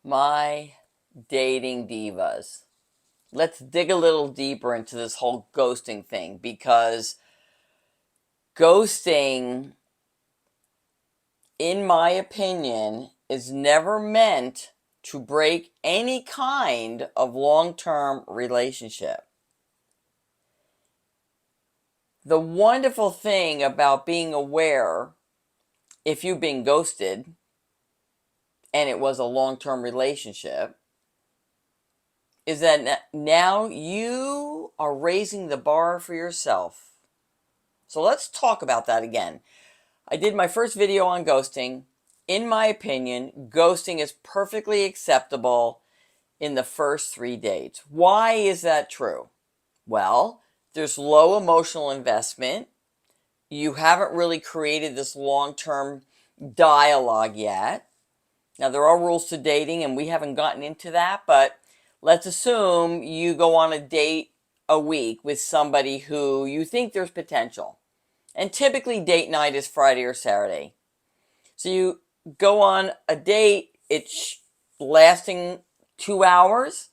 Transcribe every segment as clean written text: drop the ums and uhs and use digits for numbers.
My dating divas. Let's dig a little deeper into this whole ghosting thing because ghosting, in my opinion, is never meant to break any kind of long term relationship. The wonderful thing about being aware if you've been ghosted and it was a long term relationship is that now you are raising the bar for yourself. So let's talk about that again. I did my first video on ghosting. In my opinion, ghosting is perfectly acceptable in the first 3 dates. Why is that true? Well, there's low emotional investment. You haven't really created this long-term dialogue yet. Now, there are rules to dating, and we haven't gotten into that, but let's assume you go on a date a week with somebody who you think there's potential. And typically date night is Friday or Saturday. So you go on a date, it's lasting 2 hours.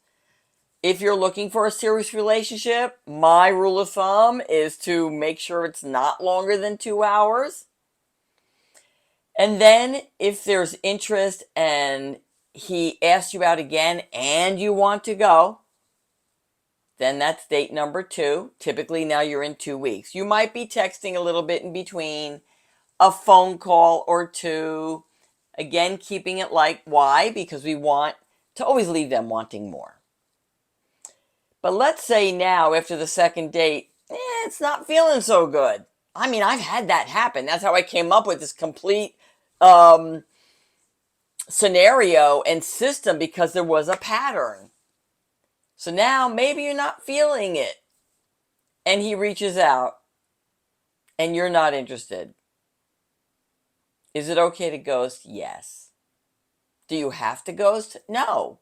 If you're looking for a serious relationship, my rule of thumb is to make sure it's not longer than 2 hours. And then if there's interest and he asks you out again and you want to go, then that's date number 2. Typically now you're in 2 weeks. You might be texting a little bit in between, a phone call or two. Again, keeping it light. Why? Because we want to always leave them wanting more. But let's say now after the second date, it's not feeling so good. I mean, I've had that happen. That's how I came up with this complete scenario and system, because there was a pattern. So now maybe you're not feeling it and he reaches out and you're not interested. Is it okay to ghost? Yes. Do you have to ghost? No.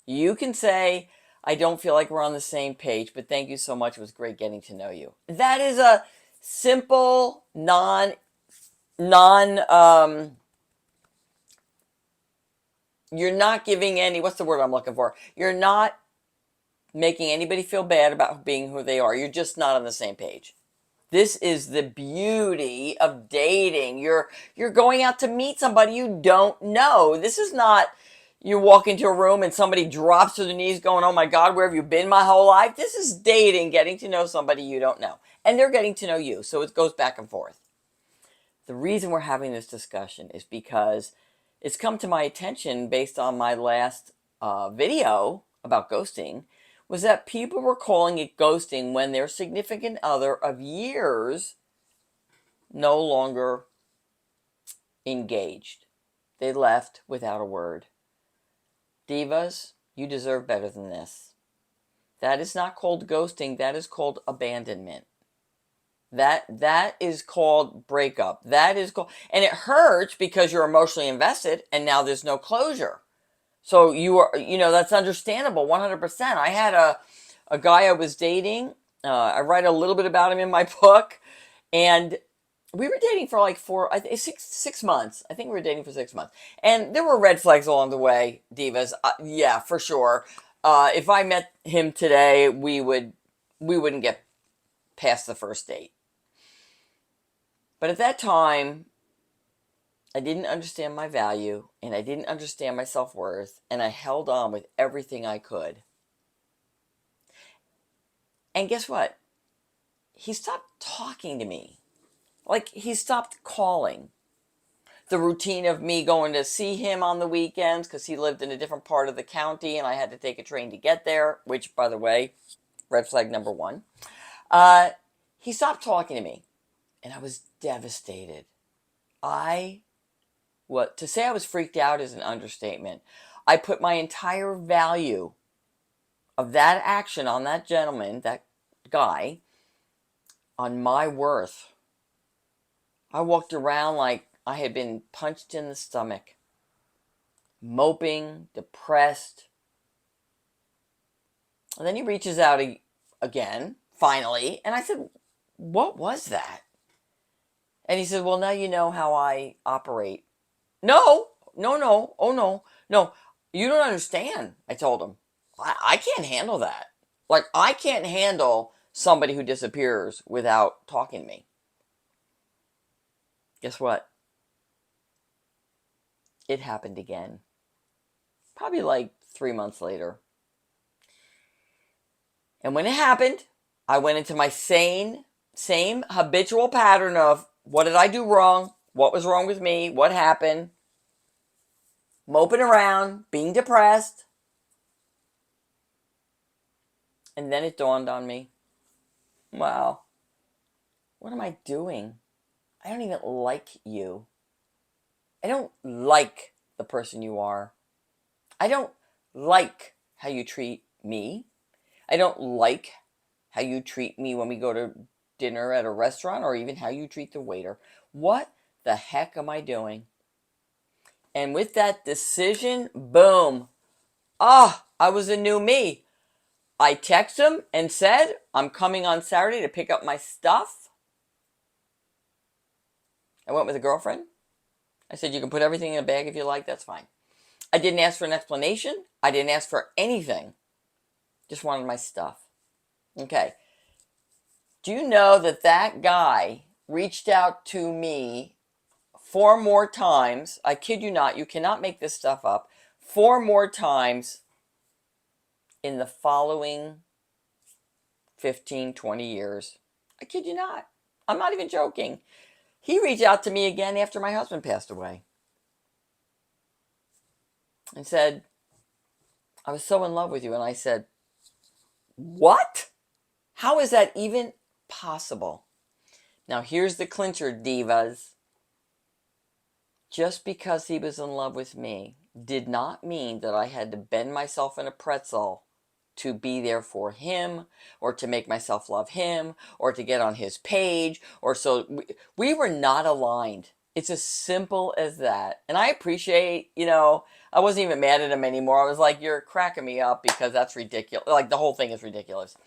You can say, I don't feel like we're on the same page, but thank you so much. It was great getting to know you. That is a simple, you're not giving any, what's the word I'm looking for? You're not making anybody feel bad about being who they are. You're just not on the same page. This is the beauty of dating. You're going out to meet somebody you don't know. This is not you walk into a room and somebody drops to their knees going, oh my God, where have you been my whole life? This is dating, getting to know somebody you don't know. And they're getting to know you. So it goes back and forth. The reason we're having this discussion is because it's come to my attention based on my last video about ghosting, was that people were calling it ghosting when their significant other of years no longer engaged. They left without a word. Divas, you deserve better than this. That is not called ghosting. That is called abandonment. That is called breakup. That is called, and it hurts because you're emotionally invested and now there's no closure. So that's understandable, 100%. I had a guy I was dating. I write a little bit about him in my book, and we were dating for like 6 months. I think we were dating for 6 months, and there were red flags along the way, divas. Yeah, for sure. If I met him today, we wouldn't get past the first date. But at that time, I didn't understand my value and I didn't understand my self-worth, and I held on with everything I could. And guess what? He stopped talking to me. Like, he stopped calling. The routine of me going to see him on the weekends, because he lived in a different part of the county and I had to take a train to get there, which, by the way, red flag number 1. He stopped talking to me and I was devastated. To say I was freaked out is an understatement. I put my entire value of that action on that gentleman, that guy, on my worth. I walked around like I had been punched in the stomach, moping, depressed. And then he reaches out again, finally, and I said, what was that? And he said, well, now you know how I operate. No, oh no, no. You don't understand, I told him. I can't handle that. Like, I can't handle somebody who disappears without talking to me. Guess what? It happened again. Probably like 3 months later. And when it happened, I went into my same habitual pattern of what did I do wrong? What was wrong with me? What happened? Moping around, being depressed. And then it dawned on me, wow, what am I doing? I don't even like you. I don't like the person you are. I don't like how you treat me. I don't like how you treat me when we go to dinner at a restaurant, or even how you treat the waiter. What the heck am I doing? And with that decision, boom. I was a new me. I texted him and said, I'm coming on Saturday to pick up my stuff. I went with a girlfriend. I said, you can put everything in a bag if you like, that's fine. I didn't ask for an explanation. I didn't ask for anything. Just wanted my stuff. Okay. Do you know that that guy reached out to me 4 more times? I kid you not. You cannot make this stuff up. 4 more times in the following 15, 20 years. I kid you not. I'm not even joking. He reached out to me again after my husband passed away and said, I was so in love with you. And I said, what? How is that even possible? Now, here's the clincher, divas. Just because he was in love with me did not mean that I had to bend myself in a pretzel to be there for him, or to make myself love him, or to get on his page, or so. We were not aligned. It's as simple as that. And I appreciate, I wasn't even mad at him anymore. I was like, you're cracking me up because that's ridiculous. Like, the whole thing is ridiculous.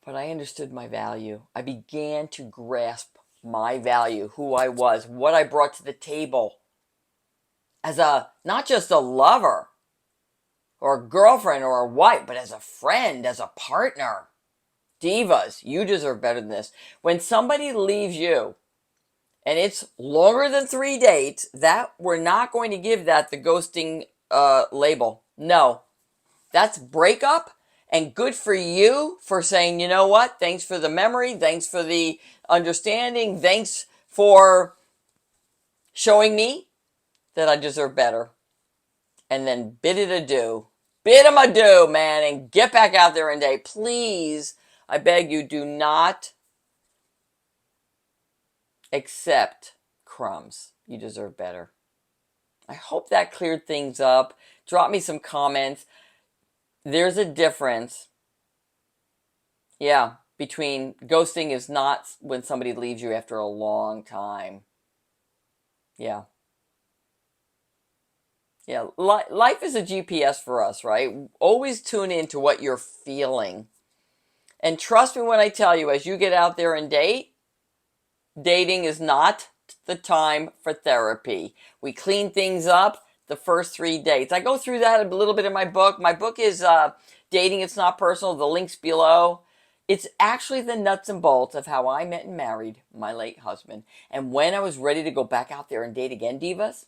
But I understood my value. I began to grasp my value, who I was, what I brought to the table as not just a lover or a girlfriend or a wife, but as a friend, as a partner. Divas, you deserve better than this. When somebody leaves you and it's longer than 3 dates, that we're not going to give that the ghosting label. No, that's breakup. And good for you for saying, you know what? Thanks for the memory. Thanks for the understanding. Thanks for showing me that I deserve better. And then bid it adieu. Bid him adieu, man, and get back out there and date. Please, I beg you, do not accept crumbs. You deserve better. I hope that cleared things up. Drop me some comments. There's a difference. Yeah, between ghosting is not when somebody leaves you after a long time. Yeah. Yeah, life is a GPS for us, right? Always tune into what you're feeling. And trust me when I tell you, as you get out there and date, dating is not the time for therapy. We clean things up the first 3 dates. I go through that a little bit in my book. My book is Dating It's Not Personal. The link's below. It's actually the nuts and bolts of how I met and married my late husband. And when I was ready to go back out there and date again, divas,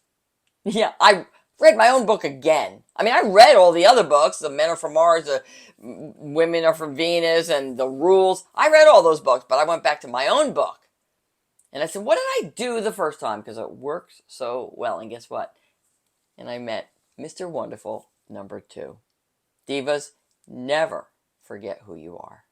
yeah, I read my own book again. I mean, I read all the other books, The Men Are From Mars, The Women Are From Venus, and The Rules. I read all those books, but I went back to my own book. And I said, what did I do the first time? Because it works so well. And guess what? And I met Mr. Wonderful #2. Divas, never forget who you are.